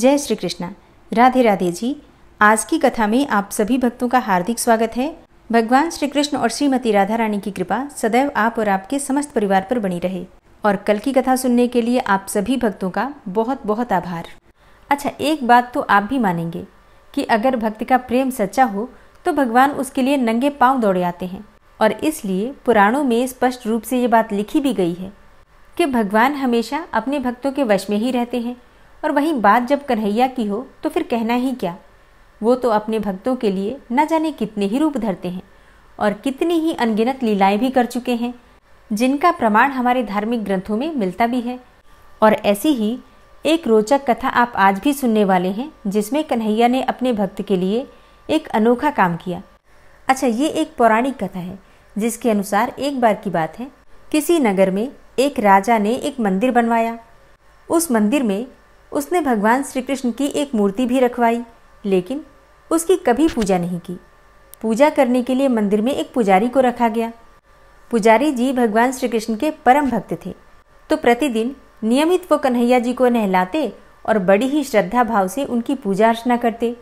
जय श्री कृष्णा। राधे राधे जी। आज की कथा में आप सभी भक्तों का हार्दिक स्वागत है। भगवान श्री कृष्ण और श्रीमती राधा रानी की कृपा सदैव आप और आपके समस्त परिवार पर बनी रहे। और कल की कथा सुनने के लिए आप सभी भक्तों का बहुत बहुत आभार। अच्छा, एक बात तो आप भी मानेंगे कि अगर भक्त का प्रेम सच्चा हो तो भगवान उसके लिए नंगे पांव दौड़े आते हैं। और इसलिए पुराणों में स्पष्ट रूप से ये बात लिखी भी गई है कि भगवान हमेशा अपने भक्तों के वश में ही रहते हैं। और वहीं बात जब कन्हैया की हो तो फिर कहना ही क्या। वो तो अपने भक्तों के लिए न जाने कितने ही रूप धरते हैं और कितनी ही अनगिनत लीलाएं भी कर चुके हैं, जिनका प्रमाण हमारे धार्मिक ग्रंथों में मिलता भी है। और ऐसी ही एक रोचक कथा आप आज भी सुनने वाले हैं, जिसमें कन्हैया ने अपने भक्त के लिए एक अनोखा काम किया। अच्छा, ये एक पौराणिक कथा है जिसके अनुसार एक बार की बात है, किसी नगर में एक राजा ने एक मंदिर बनवाया। उस मंदिर में उसने भगवान श्री कृष्ण की एक मूर्ति भी रखवाई, लेकिन उसकी कभी पूजा नहीं की। पूजा करने के लिए मंदिर में एक पुजारी को रखा गया। पुजारी जी भगवान श्री कृष्ण के परम भक्त थे, तो प्रतिदिन नियमित वो कन्हैया जी को नहलाते और बड़ी ही श्रद्धा भाव से उनकी पूजा अर्चना करते।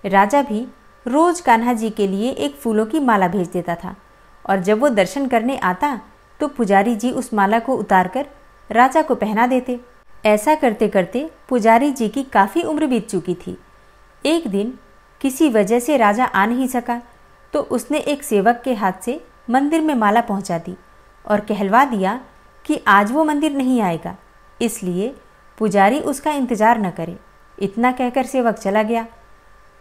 राजा भी रोज कान्हा जी के लिए एक फूलों की माला भेज देता था, और जब वो दर्शन करने आता तो पुजारी जी उस माला को उतारकर राजा को पहना देते। ऐसा करते करते पुजारी जी की काफ़ी उम्र बीत चुकी थी। एक दिन किसी वजह से राजा आ नहीं सका, तो उसने एक सेवक के हाथ से मंदिर में माला पहुंचा दी और कहलवा दिया कि आज वो मंदिर नहीं आएगा, इसलिए पुजारी उसका इंतज़ार न करे। इतना कहकर सेवक चला गया।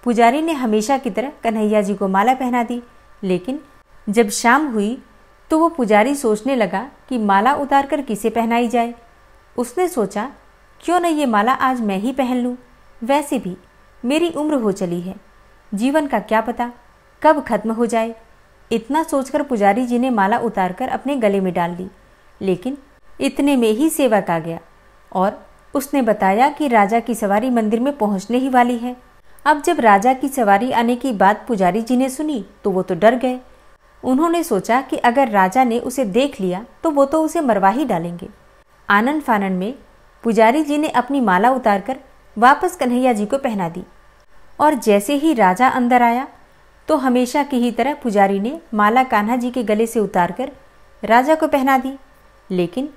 पुजारी ने हमेशा की तरह कन्हैया जी को माला पहना दी, लेकिन जब शाम हुई तो वो पुजारी सोचने लगा कि माला उतारकर किसे पहनाई जाए। उसने सोचा, क्यों न ये माला आज मैं ही पहन लूँ। वैसे भी मेरी उम्र हो चली है, जीवन का क्या पता कब खत्म हो जाए। इतना सोचकर पुजारी जी ने माला उतारकर अपने गले में डाल ली। लेकिन इतने में ही सेवक आ गया और उसने बताया कि राजा की सवारी मंदिर में पहुंचने ही वाली है। अब जब राजा की सवारी आने की बात पुजारी जी ने सुनी तो वो तो डर गए। उन्होंने सोचा कि अगर राजा ने उसे देख लिया तो वो तो उसे मरवा ही डालेंगे। आनन फानन में पुजारी जी ने अपनी माला उतारकर वापस कन्हैया जी को पहना दी। और जैसे ही राजा अंदर आया तो हमेशा की ही तरह पुजारी ने माला कान्हा जी के गले से उतारकर राजा को पहना दी। लेकिन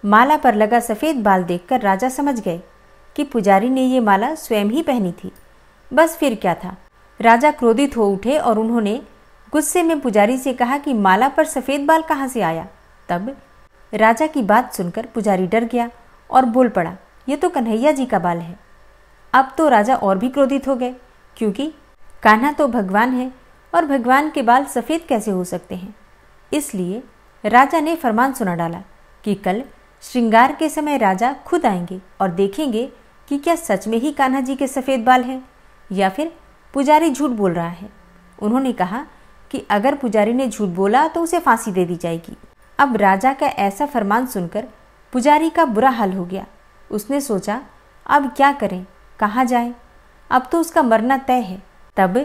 माला पर लगा सफ़ेद बाल देखकर राजा समझ गए कि पुजारी ने ये माला स्वयं ही पहनी थी। बस फिर क्या था, राजा क्रोधित हो उठे और उन्होंने गुस्से में पुजारी से कहा कि माला पर सफ़ेद बाल कहाँ से आया। तब राजा की बात सुनकर पुजारी डर गया और बोल पड़ा, ये तो कन्हैया जी का बाल है। अब तो राजा और भी क्रोधित हो गए, क्योंकि कान्हा तो भगवान है और भगवान के बाल सफ़ेद कैसे हो सकते हैं। इसलिए राजा ने फरमान सुना डाला कि कल श्रृंगार के समय राजा खुद आएंगे और देखेंगे कि क्या सच में ही कान्हा जी के सफ़ेद बाल हैं या फिर पुजारी झूठ बोल रहा है। उन्होंने कहा कि अगर पुजारी ने झूठ बोला तो उसे फांसी दे दी जाएगी। अब राजा का ऐसा फरमान सुनकर पुजारी का बुरा हाल हो गया। उसने सोचा, अब क्या करें, कहाँ जाए, अब तो उसका मरना तय है। तब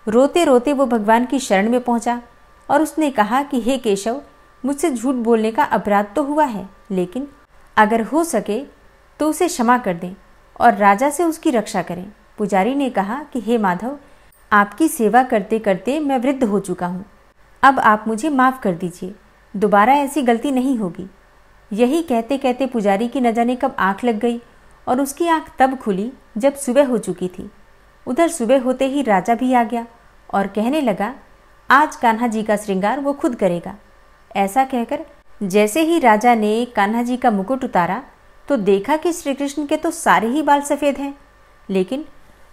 रोते रोते वो भगवान की शरण में पहुंचा और उसने कहा कि हे केशव, मुझसे झूठ बोलने का अपराध तो हुआ है, लेकिन अगर हो सके तो उसे क्षमा कर दें और राजा से उसकी रक्षा करें। पुजारी ने कहा कि हे माधव, आपकी सेवा करते करते मैं वृद्ध हो चुका हूँ, अब आप मुझे माफ़ कर दीजिए, दोबारा ऐसी गलती नहीं होगी। यही कहते कहते पुजारी की न जाने कब आँख लग गई और उसकी आँख तब खुली जब सुबह हो चुकी थी। उधर सुबह होते ही राजा भी आ गया और कहने लगा, आज कान्हा जी का श्रृंगार वो खुद करेगा। ऐसा कहकर जैसे ही राजा ने कान्हा जी का मुकुट उतारा तो देखा कि श्री कृष्ण के तो सारे ही बाल सफ़ेद हैं। लेकिन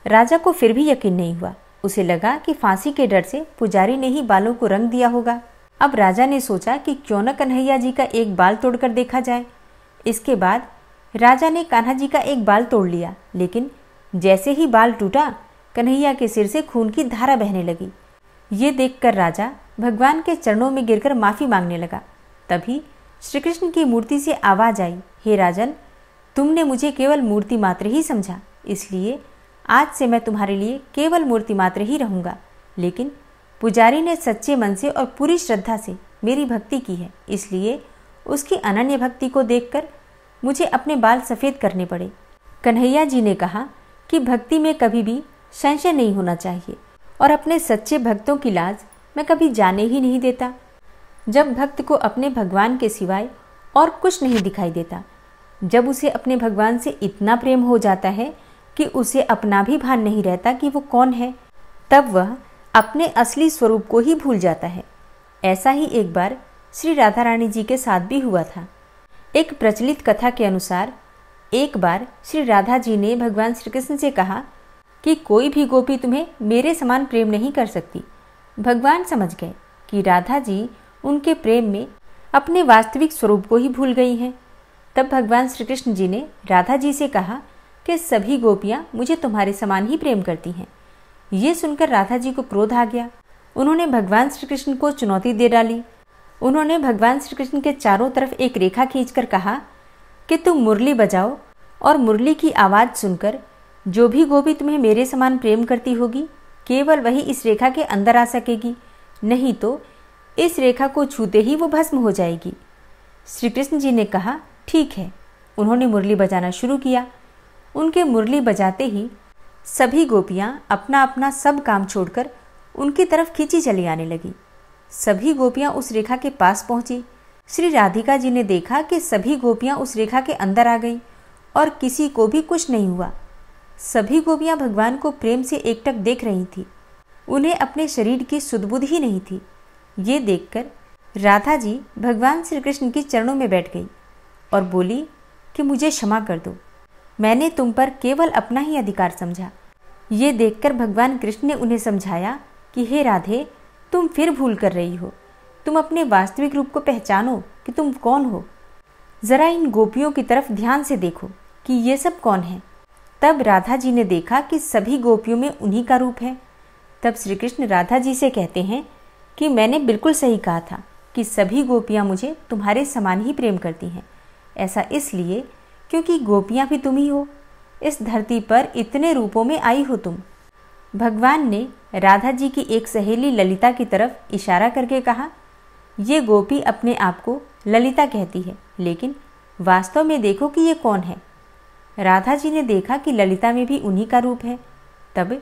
राजा को फिर भी यकीन नहीं हुआ। उसे लगा कि फांसी के डर से पुजारी ने ही बालों को रंग दिया होगा। अब राजा ने सोचा कि क्यों न कन्हैया जी का एक बाल तोड़कर देखा जाए। इसके बाद राजा ने कान्हा जी का एक बाल तोड़ लिया, लेकिन जैसे ही बाल टूटा कन्हैया के सिर से खून की धारा बहने लगी। ये देखकर राजा भगवान के चरणों में गिरकर माफ़ी मांगने लगा। तभी श्री कृष्ण की मूर्ति से आवाज़ आई, हे राजन, तुमने मुझे केवल मूर्ति मात्र ही समझा, इसलिए आज से मैं तुम्हारे लिए केवल मूर्ति मात्र ही रहूँगा। लेकिन पुजारी ने सच्चे मन से और पूरी श्रद्धा से मेरी भक्ति की है, इसलिए उसकी अनन्य भक्ति को देखकर मुझे अपने बाल सफ़ेद करने पड़े। कन्हैया जी ने कहा कि भक्ति में कभी भी संशय नहीं होना चाहिए और अपने सच्चे भक्तों की लाज मैं कभी जाने ही नहीं देता। जब भक्त को अपने भगवान के सिवाय और कुछ नहीं दिखाई देता, जब उसे अपने भगवान से इतना प्रेम हो जाता है कि उसे अपना भी भान नहीं रहता कि वो कौन है, तब वह अपने असली स्वरूप को ही भूल जाता है। ऐसा ही एक बार श्री राधा रानी जी के साथ भी हुआ था। एक प्रचलित कथा के अनुसार एक बार श्री राधा जी ने भगवान श्री कृष्ण से कहा कि कोई भी गोपी तुम्हें मेरे समान प्रेम नहीं कर सकती। भगवान समझ गए कि राधा जी उनके प्रेम में अपने वास्तविक स्वरूप को ही भूल गई हैं। तब भगवान श्री कृष्ण जी ने राधा जी से कहा कि सभी गोपियां मुझे तुम्हारे समान ही प्रेम करती हैं। ये सुनकर राधा जी को क्रोध आ गया। उन्होंने भगवान श्री कृष्ण को चुनौती दे डाली। उन्होंने भगवान श्री कृष्ण के चारों तरफ एक रेखा खींचकर कहा कि तुम मुरली बजाओ और मुरली की आवाज़ सुनकर जो भी गोपी तुम्हें मेरे समान प्रेम करती होगी, केवल वही इस रेखा के अंदर आ सकेगी, नहीं तो इस रेखा को छूते ही वो भस्म हो जाएगी। श्री कृष्ण जी ने कहा ठीक है। उन्होंने मुरली बजाना शुरू किया। उनके मुरली बजाते ही सभी गोपियां अपना अपना सब काम छोड़कर उनकी तरफ खींची चली आने लगी। सभी गोपियां उस रेखा के पास पहुंची। श्री राधिका जी ने देखा कि सभी गोपियां उस रेखा के अंदर आ गईं और किसी को भी कुछ नहीं हुआ। सभी गोपियां भगवान को प्रेम से एकटक देख रही थी। उन्हें अपने शरीर की सुध-बुध ही नहीं थी। ये देखकर राधा जी भगवान श्री कृष्ण के चरणों में बैठ गई और बोली कि मुझे क्षमा कर दो, मैंने तुम पर केवल अपना ही अधिकार समझा। ये देखकर भगवान कृष्ण ने उन्हें समझाया कि हे राधे, तुम फिर भूल कर रही हो। तुम अपने वास्तविक रूप को पहचानो कि तुम कौन हो। जरा इन गोपियों की तरफ ध्यान से देखो कि ये सब कौन है। तब राधा जी ने देखा कि सभी गोपियों में उन्हीं का रूप है। तब श्री कृष्ण राधा जी से कहते हैं कि मैंने बिल्कुल सही कहा था कि सभी गोपियां मुझे तुम्हारे समान ही प्रेम करती हैं। ऐसा इसलिए क्योंकि गोपियां भी तुम ही हो। इस धरती पर इतने रूपों में आई हो तुम। भगवान ने राधा जी की एक सहेली ललिता की तरफ इशारा करके कहा, ये गोपी अपने आप को ललिता कहती है, लेकिन वास्तव में देखो कि ये कौन है। राधा जी ने देखा कि ललिता में भी उन्हीं का रूप है। तब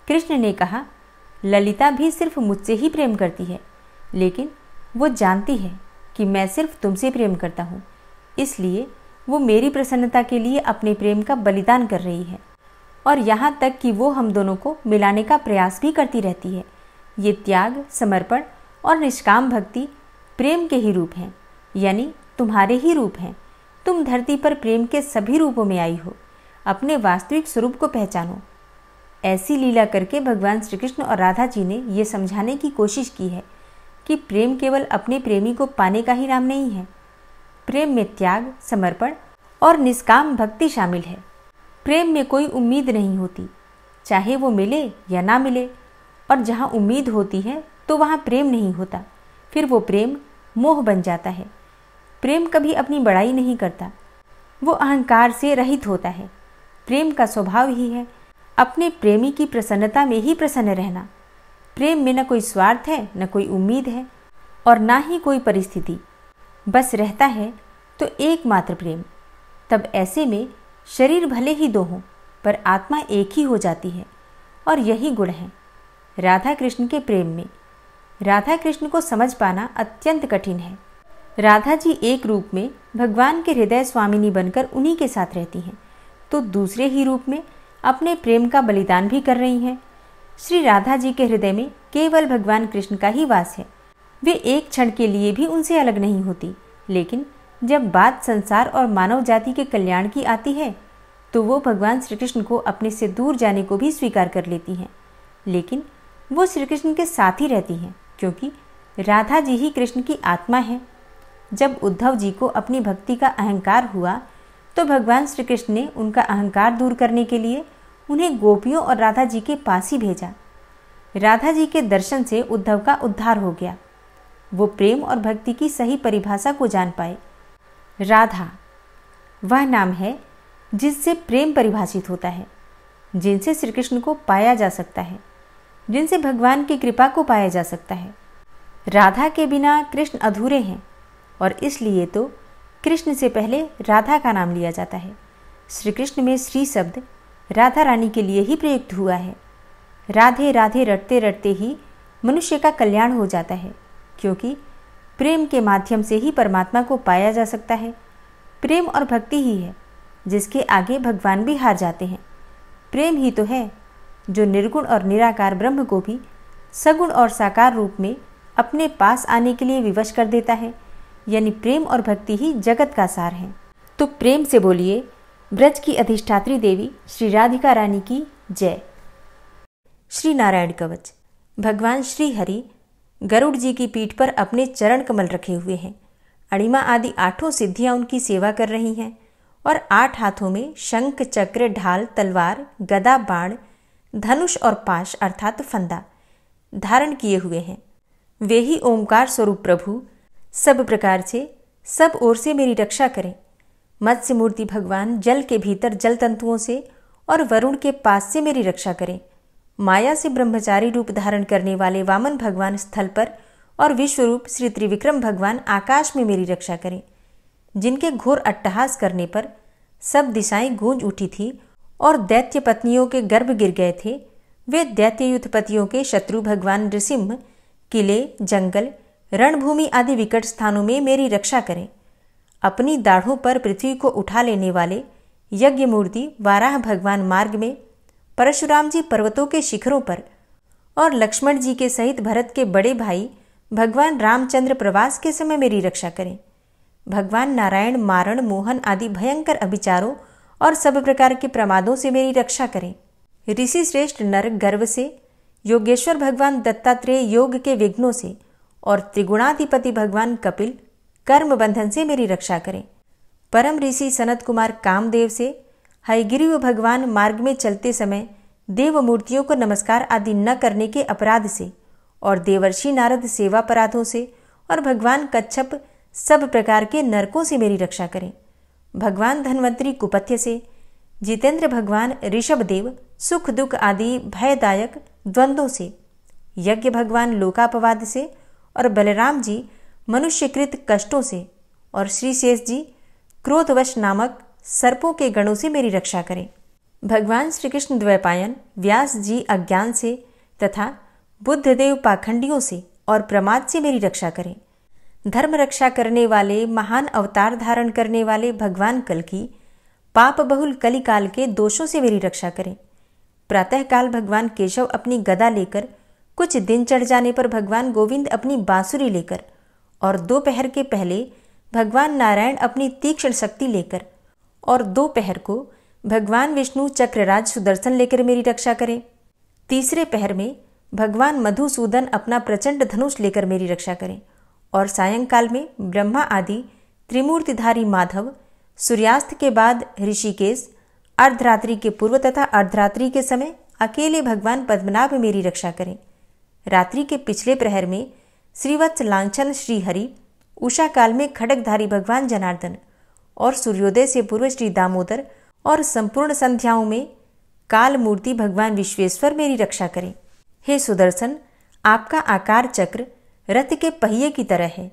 कृष्ण ने कहा, ललिता भी सिर्फ मुझसे ही प्रेम करती है, लेकिन वो जानती है कि मैं सिर्फ तुमसे प्रेम करता हूँ, इसलिए वो मेरी प्रसन्नता के लिए अपने प्रेम का बलिदान कर रही है और यहाँ तक कि वो हम दोनों को मिलाने का प्रयास भी करती रहती है। ये त्याग, समर्पण और निष्काम भक्ति प्रेम के ही रूप हैं, यानी तुम्हारे ही रूप हैं। तुम धरती पर प्रेम के सभी रूपों में आई हो। अपने वास्तविक स्वरूप को पहचानो। ऐसी लीला करके भगवान श्री कृष्ण और राधा जी ने ये समझाने की कोशिश की है कि प्रेम केवल अपने प्रेमी को पाने का ही नाम नहीं है। प्रेम में त्याग, समर्पण और निष्काम भक्ति शामिल है। प्रेम में कोई उम्मीद नहीं होती, चाहे वो मिले या ना मिले, और जहाँ उम्मीद होती है तो वहाँ प्रेम नहीं होता, फिर वो प्रेम मोह बन जाता है। प्रेम कभी अपनी बड़ाई नहीं करता, वो अहंकार से रहित होता है। प्रेम का स्वभाव ही है अपने प्रेमी की प्रसन्नता में ही प्रसन्न रहना। प्रेम में न कोई स्वार्थ है, न कोई उम्मीद है और ना ही कोई परिस्थिति, बस रहता है तो एकमात्र प्रेम। तब ऐसे में शरीर भले ही दो हों, पर आत्मा एक ही हो जाती है, और यही गुण है राधा कृष्ण के प्रेम में। राधा कृष्ण को समझ पाना अत्यंत कठिन है। राधा जी एक रूप में भगवान के हृदय स्वामिनी बनकर उन्हीं के साथ रहती हैं, तो दूसरे ही रूप में अपने प्रेम का बलिदान भी कर रही हैं। श्री राधा जी के हृदय में केवल भगवान कृष्ण का ही वास है। वे एक क्षण के लिए भी उनसे अलग नहीं होती, लेकिन जब बात संसार और मानव जाति के कल्याण की आती है तो वो भगवान श्री कृष्ण को अपने से दूर जाने को भी स्वीकार कर लेती हैं। लेकिन वो श्री कृष्ण के साथ ही रहती हैं, क्योंकि राधा जी ही कृष्ण की आत्मा है। जब उद्धव जी को अपनी भक्ति का अहंकार हुआ तो भगवान श्री कृष्ण ने उनका अहंकार दूर करने के लिए उन्हें गोपियों और राधा जी के पास ही भेजा। राधा जी के दर्शन से उद्धव का उद्धार हो गया। वो प्रेम और भक्ति की सही परिभाषा को जान पाए। राधा वह नाम है जिससे प्रेम परिभाषित होता है, जिनसे श्री कृष्ण को पाया जा सकता है, जिनसे भगवान की कृपा को पाया जा सकता है। राधा के बिना कृष्ण अधूरे हैं और इसलिए तो कृष्ण से पहले राधा का नाम लिया जाता है। श्री कृष्ण में श्री शब्द राधा रानी के लिए ही प्रयुक्त हुआ है। राधे राधे रटते रटते ही मनुष्य का कल्याण हो जाता है, क्योंकि प्रेम के माध्यम से ही परमात्मा को पाया जा सकता है। प्रेम और भक्ति ही है जिसके आगे भगवान भी हार जाते हैं। प्रेम ही तो है जो निर्गुण और निराकार ब्रह्म को भी सगुण और साकार रूप में अपने पास आने के लिए विवश कर देता है। यानी प्रेम और भक्ति ही जगत का सार है। तो प्रेम से बोलिए ब्रज की अधिष्ठात्री देवी श्री राधिका रानी की जय। श्री नारायण कवच। भगवान श्री हरि गरुड़ जी की पीठ पर अपने चरण कमल रखे हुए हैं। अणिमा आदि 8 सिद्धियां उनकी सेवा कर रही हैं और 8 हाथों में शंख, चक्र, ढाल, तलवार, गदा, बाण, धनुष और पाश अर्थात फंदा धारण किए हुए हैं। वे ही ओमकार स्वरूप प्रभु सब प्रकार से सब ओर से मेरी रक्षा करें। मत्स्य मूर्ति भगवान जल के भीतर जल तंतुओं से और वरुण के पास से मेरी रक्षा करें। माया से ब्रह्मचारी रूप धारण करने वाले वामन भगवान स्थल पर और विश्वरूप श्री त्रिविक्रम भगवान आकाश में मेरी रक्षा करें। जिनके घोर अट्टहास करने पर सब दिशाएं गूंज उठी थी और दैत्य पत्नियों के गर्भ गिर गए थे, वे दैत्य युद्धपतियों के शत्रु भगवान नृसिंह किले, जंगल, रणभूमि आदि विकट स्थानों में मेरी रक्षा करें। अपनी दाढ़ों पर पृथ्वी को उठा लेने वाले यज्ञ मूर्ति वाराह भगवान मार्ग में, परशुराम जी पर्वतों के शिखरों पर और लक्ष्मण जी के सहित भरत के बड़े भाई भगवान रामचंद्र प्रवास के समय मेरी रक्षा करें। भगवान नारायण मारण, मोहन आदि भयंकर अभिचारों और सब प्रकार के प्रमादों से मेरी रक्षा करें। ऋषि श्रेष्ठ नर गर्व से, योगेश्वर भगवान दत्तात्रेय योग के विघ्नों से और त्रिगुणाधिपति भगवान कपिल कर्म बंधन से मेरी रक्षा करें। परम ऋषि सनत कुमार कामदेव से, हयग्रीव भगवान मार्ग में चलते समय देव मूर्तियों को नमस्कार आदि न करने के अपराध से और देवर्षि नारद सेवापराधों से और भगवान कच्छप सब प्रकार के नरकों से मेरी रक्षा करें। भगवान धन्वंतरी कुपथ्य से, जितेंद्र भगवान ऋषभदेव सुख दुख आदि भयदायक द्वंद्वों से, यज्ञ भगवान लोकापवाद से और बलराम जी मनुष्यकृत कष्टों से और श्री शेष जी क्रोधवश नामक सर्पों के गणों से मेरी रक्षा करें। भगवान श्री कृष्ण द्वैपायन व्यास जी अज्ञान से तथा बुद्धदेव पाखंडियों से और प्रमाद से मेरी रक्षा करें। धर्म रक्षा करने वाले महान अवतार धारण करने वाले भगवान कल्कि पाप बहुल कलिकाल के दोषों से मेरी रक्षा करें। प्रातःकाल भगवान केशव अपनी गदा लेकर, कुछ दिन चढ़ जाने पर भगवान गोविंद अपनी बांसुरी लेकर और दोपहर के पहले भगवान नारायण अपनी तीक्ष्ण शक्ति लेकर और दोपहर को भगवान विष्णु चक्रराज सुदर्शन लेकर मेरी रक्षा करें। तीसरे पहर में भगवान मधुसूदन अपना प्रचंड धनुष लेकर मेरी रक्षा करें और सायंकाल में ब्रह्मा आदि त्रिमूर्तिधारी माधव, सूर्यास्त के बाद ऋषिकेश, अर्धरात्रि के पूर्व तथा अर्धरात्रि के समय अकेले भगवान पद्मनाभ मेरी रक्षा करें। रात्रि के पिछले प्रहर में श्रीवत्स लांछन श्रीहरि, उषा काल में खड्गधारी भगवान जनार्दन और सूर्योदय से पूर्व श्री दामोदर और संपूर्ण संध्याओं में काल मूर्ति भगवान विश्वेश्वर मेरी रक्षा करें। हे सुदर्शन, आपका आकार चक्र रथ के पहिए की तरह है।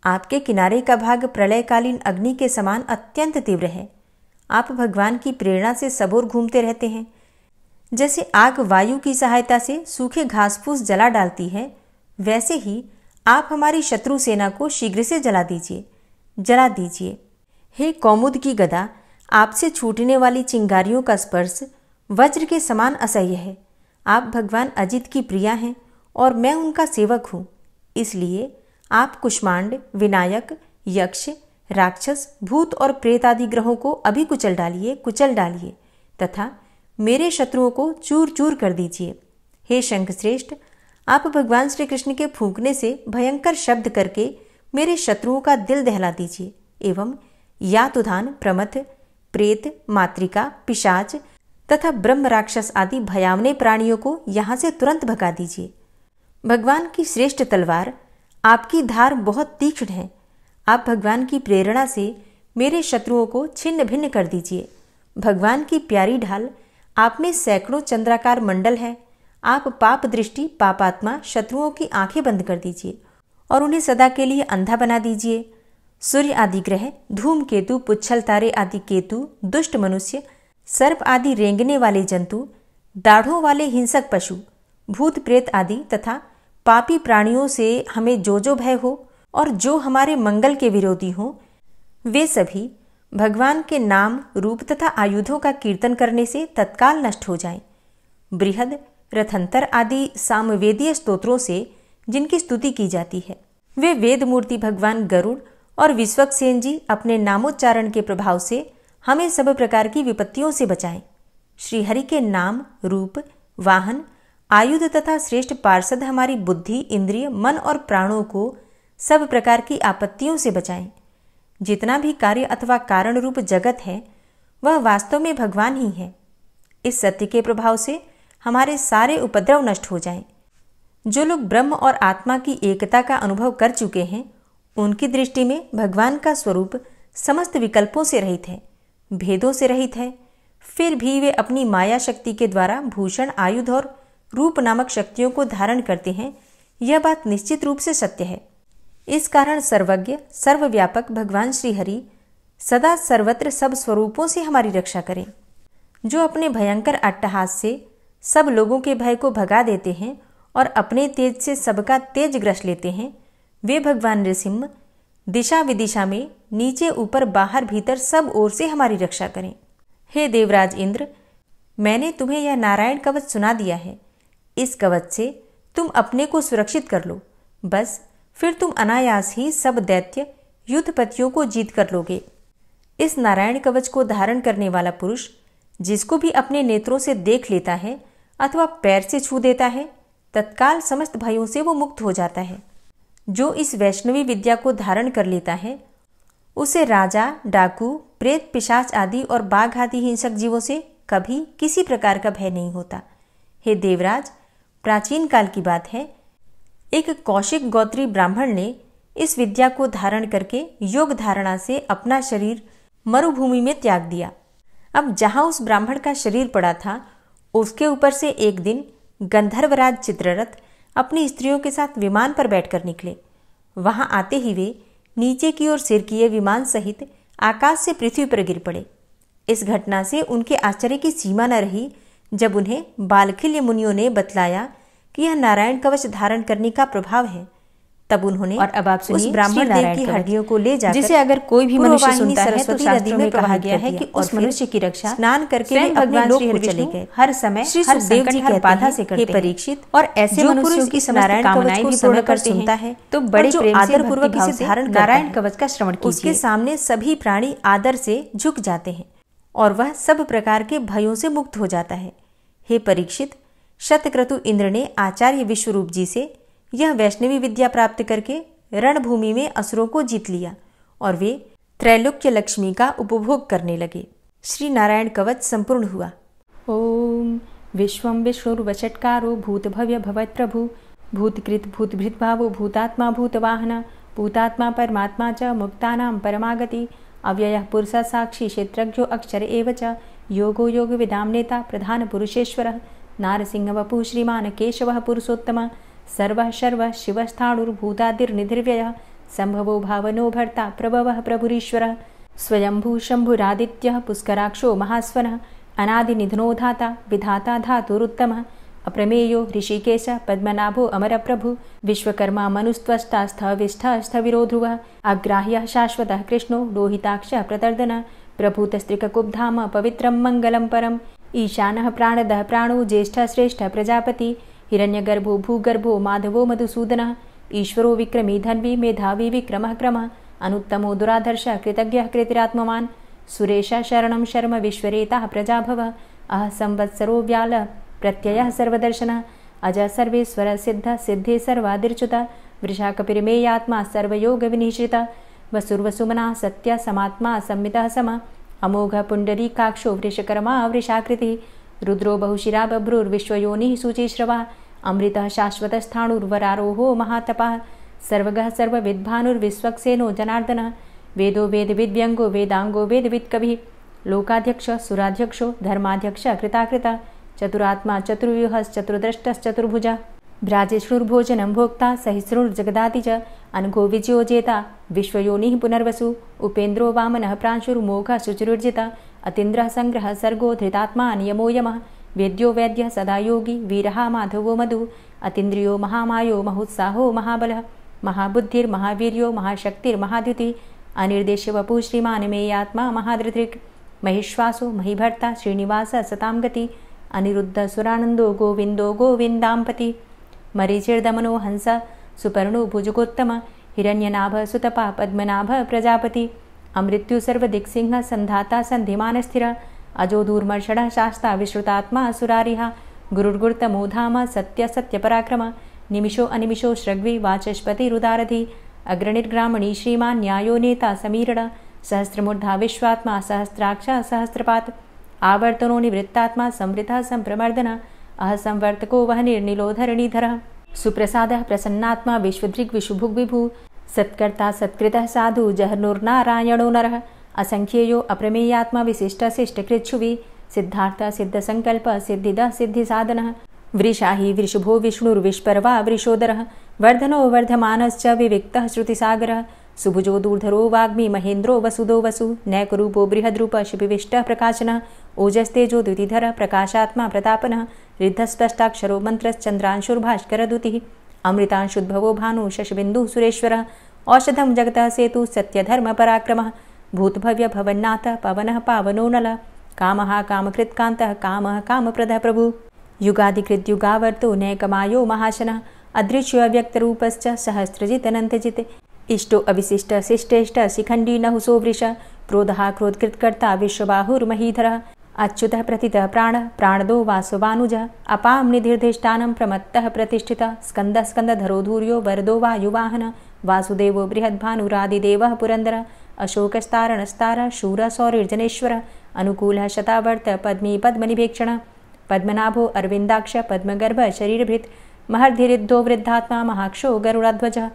आपके किनारे का भाग प्रलयकालीन अग्नि के समान अत्यंत तीव्र है। आप भगवान की प्रेरणा से सबोर घूमते रहते हैं। जैसे आग वायु की सहायता से सूखे घास फूस जला डालती है, वैसे ही आप हमारी शत्रु सेना को शीघ्र से जला दीजिए। हे कौमुद की गदा, आपसे छूटने वाली चिंगारियों का स्पर्श वज्र के समान असह्य है। आप भगवान अजित की प्रिया हैं और मैं उनका सेवक हूँ। इसलिए आप कुष्मांड, विनायक, यक्ष, राक्षस, भूत और प्रेत आदि ग्रहों को अभी कुचल डालिए तथा मेरे शत्रुओं को चूर चूर कर दीजिए। हे शंखश्रेष्ठ, आप भगवान श्री कृष्ण के फूंकने से भयंकर शब्द करके मेरे शत्रुओं का दिल दहला दीजिए एवं यातुधान, प्रमथ, प्रेत, मातृका, पिशाच तथा ब्रह्म राक्षस आदि भयावने प्राणियों को यहाँ से तुरंत भगा दीजिए। भगवान की श्रेष्ठ तलवार, आपकी धार बहुत तीक्ष्ण है। आप भगवान की प्रेरणा से मेरे शत्रुओं को छिन्न भिन्न कर दीजिए। भगवान की प्यारी ढाल, आप में सैकड़ों चंद्राकार मंडल है। आप पाप दृष्टि, पापात्मा शत्रुओं की आंखें बंद कर दीजिए और उन्हें सदा के लिए अंधा बना दीजिए। सूर्य आदि ग्रह, धूमकेतु, पुच्छल तारे आदि केतु, दुष्ट मनुष्य, सर्प आदि रेंगने वाले जंतु, दाढ़ों वाले हिंसक पशु, भूत प्रेत आदि तथा पापी प्राणियों से हमें जो भय हो और जो हमारे मंगल के विरोधी हो, वे सभी भगवान के नाम, रूप तथा आयुधों का कीर्तन करने से तत्काल नष्ट हो जाएं। बृहद, रथंतर आदि सामवेदीय स्तोत्रों से जिनकी स्तुति की जाती है, वे वेद मूर्ति भगवान गरुड़ और विश्वक्सेन जी अपने नामोच्चारण के प्रभाव से हमें सब प्रकार की विपत्तियों से बचाएं। श्रीहरि के नाम, रूप, वाहन, आयुध तथा श्रेष्ठ पार्षद हमारी बुद्धि, इंद्रिय, मन और प्राणों को सब प्रकार की आपत्तियों से बचाएं। जितना भी कार्य अथवा कारण रूप जगत है, वह वास्तव में भगवान ही है। इस सत्य के प्रभाव से हमारे सारे उपद्रव नष्ट हो जाएं। जो लोग ब्रह्म और आत्मा की एकता का अनुभव कर चुके हैं, उनकी दृष्टि में भगवान का स्वरूप समस्त विकल्पों से रहित है, भेदों से रहित है। फिर भी वे अपनी माया शक्ति के द्वारा भूषण, आयुध और रूप नामक शक्तियों को धारण करते हैं। यह बात निश्चित रूप से सत्य है। इस कारण सर्वज्ञ, सर्वव्यापक भगवान श्रीहरि सदा सर्वत्र सब स्वरूपों से हमारी रक्षा करें। जो अपने भयंकर अट्टहास से सब लोगों के भय को भगा देते हैं और अपने तेज से सबका तेज ग्रस लेते हैं, वे भगवान नृसिंह दिशा विदिशा में, नीचे ऊपर बाहर भीतर सब ओर से हमारी रक्षा करें। हे देवराज इंद्र, मैंने तुम्हें यह नारायण कवच सुना दिया है। इस कवच से तुम अपने को सुरक्षित कर लो, बस फिर तुम अनायास ही सब दैत्य युद्धपतियों को जीत कर लोगे। इस नारायण कवच को धारण करने वाला पुरुष जिसको भी अपने नेत्रों से देख लेता है अथवा पैर से छू देता है, तत्काल समस्त भयों से वो मुक्त हो जाता है। जो इस वैष्णवी विद्या को धारण कर लेता है, उसे राजा, डाकू, प्रेत, पिशाच आदि और बाघ आदि हिंसक जीवों से कभी किसी प्रकार का भय नहीं होता। हे देवराज, प्राचीन काल की बात है, एक कौशिक गोत्री ब्राह्मण ने इस विद्या को धारण करके योग धारणा से अपना शरीर मरुभूमि में त्याग दिया। अब जहां उस ब्राह्मण का शरीर पड़ा था, उसके ऊपर से एक दिन गंधर्वराज चित्ररथ अपनी स्त्रियों के साथ विमान पर बैठकर निकले। वहां आते ही वे नीचे की ओर सिर किए विमान सहित आकाश से पृथ्वी पर गिर पड़े। इस घटना से उनके आश्चर्य की सीमा न रही जब उन्हें बालखिल्य मुनियों ने बतलाया कि यह नारायण कवच धारण करने का प्रभाव है। तब उन्होंने और अब आप उस ब्राह्मण देव की हड्डियों को ले जाकर, जिसे अगर कोई भी मनुष्य सुनता है तो सरस्वती नदी में कहा गया है कि उस मनुष्य की रक्षा स्नान करके वे अपने लोक को चले गए। हर समय श्री हर सुखदेव जी हर बाधा से करते हैं, परीक्षित, और ऐसे जो मनुष्यों पुरुष की इस समस्त नारायण कामनाएं कवच भी को पूर्ण सुनकर करते सुनता हैं, है तो बड़े जो प्रेम से आदर पूर्वक भक्तिभाव इसे से धारण करता नारायण है, कवच का श्रवण उसके कीजिए। सामने सभी प्राणी आदर से झुक जाते हैं और वह सब प्रकार के भयों से मुक्त हो जाता है। हे परीक्षित, शतक्रतु इंद्र ने आचार्य विश्वरूप जी से यह वैष्णवी विद्या प्राप्त करके रणभूमि में असुरों को जीत लिया और वे त्रैलोक्य लक्ष्मी का उपभोग करने लगे। श्री नारायण कवच संपूर्ण हुआ। ओम विश्वं विष्णुर्वषट्कारो भूतभव्य भवत्प्रभु भूतकृत भूतभृत भावो भूतात्मा भूतवाहन भूतात्मा परमात्मा च मुक्तानां परमागति अव्ययः पुरुषः साक्षी क्षेत्रज्ञो अक्षर एव च योगो योगविदां नेता प्रधान पुरुषेश्वरः नारसिंह वपुः श्रीमान् केशवः पुरुषोत्तमः सर्वः शर्वः शिवस्थाणुर्भूतादिर्निधिर्व्ययः संभवो भावनो भर्ता प्रभवः प्रभुरीश्वरः स्वयंभू शंभुरादित्यः पुष्कराक्षो महास्वनः अनादिनिधनो धाता विधाता धातुरुत्तमः अप्रमेयो ऋषिकेश पद्मनाभो अमरप्रभु विश्वकर्मा मनुस्त्वष्टा स्थविष्ठः स्थविरो ध्रुवः अग्राह्यः शाश्वतः कृष्णो लोहिताक्षः प्रतर्दनः प्रभूतस्त्रिककुब्धाम पवित्रं मङ्गलं परम् ईशानः प्राणदः प्राणो ज्येष्ठः श्रेष्ठः प्रजापति हिरण्यगर्भो भूगर्भो माधवो मधुसूदनः ईश्वरो विक्रमी धन्वी मेधावी विक्रमः क्रमः अनुत्तमो दुराधर्षः कृतज्ञः कृतिरात्मवान् सुरेशः शरणं शर्म विश्वरेताः प्रजाभवः अह संवत्सरो व्यालः प्रत्ययः सर्वदर्शनः अजः सर्वेश्वरः सिद्धः सिद्धे सर्वादिर्च्युतः वृषाकपिर्मेयात्मा सर्वयोगविनिश्रितः वसुर्वसुमनः सत्यः समात्मा संमितः समः अमोघः पुण्डरीकाक्षो वृषकर्मा वृषाकृतिः रुद्रो बहुशिरा बभ्रुर्विश्वयोनिः शुचिश्रवः अमृतः शाश्वतस्थाणुर्वरारोहो महातपः सर्वगः सर्वविद्भानुर्विश्वक्सेनो जनार्दनः वेदो वेदविद्व्यङ्गो वेदाङ्गो वेदवित्कविः लोकाध्यक्षः सुराध्यक्षो धर्माध्यक्षः कृताकृतः चतुरात्मा चतुर्व्यूहश्चतुर्द्रष्टश्चतुर्भुजः भ्राजेष्णुर्भोजनं भोक्ता सहिष्णुर्जगदाति च अनघो विजयो जेता विश्वयोनिः पुनर्वसु उपेन्द्रो वामनः प्रांशुर्मोघः शुचिरुर्जिता अतीन्द्रः संग्रह सर्गो धृतात्मा नियमो यमः वेद्यो वैद्यः सदा योगी वीरः माधवो मधु अतीन्द्रियो महामायो महोत्साहो महाबलः महाबुद्धिर्महावीर्यो महाशक्तिर्महाद्युति अनिर्देश्य वपुः श्रीमान् मेयात्मा महाधृतिर् महिश्वासो महीभर्ता श्रीनिवास सतां गति अनिरुद्ध सुरानंदो गोविंदो गोविंदांपति मरीचिर्दमनो हंस सुपर्णो भुजगोत्तम हिरण्यनाभ सुतपा पद्मनाभ प्रजापति अमृत्यु सर्वदिक्सिंह संधाता संधिमान स्थिर अजो दूर्मर्षण शास्ता विश्रुतात्मा सुरारिहा गुरुर्गुर्तमो धाम सत्य सत्य पराक्रम निमिषो अनिमिषो श्रग्वी वाचस्पति रुदारधि अग्रणिर्ग्रामणी श्रीमान् न्यायो नेता समीरण सहस्रमूर्धा विश्वात्मा सहस्राक्ष सहस्रपात आवर्तनो निवृत्तात्मा संवृतः संप्रमर्दन अहसंवर्तको वह निर्निलोधरणीधरः सुप्रसादः प्रसन्नात्मा विश्वदृग् विशुभुग् विभु सत्कर्ता सत्कृतः साधु जहर्नुर्नारायणो नरः असंख्येयो अप्रमेयात्मा विशिष्टशिष्टकृच्छुवि सिद्धार्थ सिद्धसंकल्प सिद्धिदः सिद्धिसाधनः वृषाहि वृषभो विष्णुर्विष्पर्वा वृषोदरः वर्धनो वर्धमानश्च विविक्तः श्रुतिसागरः सुभुजो दूर्धरो वाग्मी महेन्द्रो वसुदो वसु नैकरूपो बृहद्रूप शिपिविष्टः प्रकाशनः ओजस्तेजो द्युतिधरः प्रकाशात्मा प्रतापनः रिद्धस्पष्टाक्षरो मन्त्रश्चन्द्रांशुर्भास्करदुतिः अमृतांशुद्भवो भानु शशबिन्दुः सुरेश्वरः औषधं जगतः सेतु सत्यधर्मपराक्रमः भूतभव्य भवन्नाथ पवनः पावनो नलः कामः कामकृत्कान्तः कामः कामप्रदः प्रभु युगादिकृद्युगावर्तो नैकमायो महाशनः अदृश्योऽव्यक्तरूपश्च सहस्रजित् इष्टो अविशिष्ट शिष्टेष्ट शिखण्डी नहुसो वृष क्रोधः क्रोधकृत्कर्ता विश्वबाहुर्महीधरः अच्युतः प्रतितः प्राणः प्राणदो वासवानुजः अपां निधिर्धिष्ठानं प्रमत्तः प्रतिष्ठितः स्कन्दः स्कन्दधरो धूर्यो वरदो वायुवाहनः वासुदेवो बृहद्भानुरादिदेवः पुरन्दरः अशोकस्तारणस्तारः शूरः सौरिर्जनेश्वरः अनुकूलः शतावर्त पद्मी पद्मनिभेक्षणः पद्मनाभो अरविन्दाक्ष पद्मगर्भ शरीरभृत् महर्धिरिद्धो वृद्धात्मा महाक्षो गरुडाध्वजः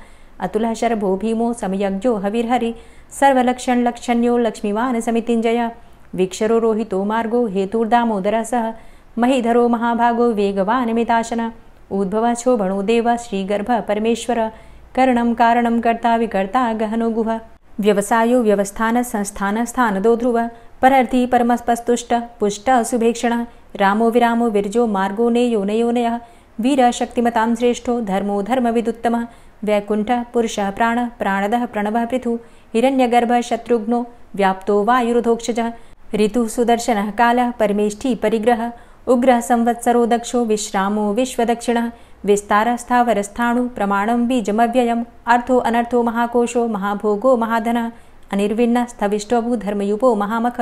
अतुलः शरभो भीमो समयज्ञो हविर्हरि सर्वलक्षणलक्षण्यो लक्ष्मीवान् समितिञ्जय वीक्षरो रोहितो मार्गो हेतुर्दामोदरः सह महीधरो महाभागो वेगवान् मिताशन उद्भवः क्षोभणो देव श्रीगर्भ परमेश्वर करणं कारणं कर्ता विकर्ता गहनो गुह व्यवसायो व्यवस्थान संस्थान स्थानदो ध्रुव परर्थी परमस्पस्तुष्ट पुष्ट शुभेक्षण रामो विरामो विरजो मार्गो नेयो नयोनयः वीर शक्तिमतां श्रेष्ठो धर्मो धर्मविदुत्तमः वैकुण्ठः पुरुषः प्राणः प्राणदः प्रणवः पृथु हिरण्यगर्भः शत्रुघ्नो व्याप्तो वायुरुधोक्षजः ऋतुः सुदर्शनः कालः परमेष्ठी परिग्रहः उग्रः संवत्सरो दक्षो विश्रामो विश्वदक्षिणः विस्तारः स्थावरस्थाणु प्रमाणं बीजमव्ययम् अर्थो अनर्थो महाकोशो महाभोगो महाधनः अनिर्विण्णः स्थविष्टोऽभू धर्मयुपो महामख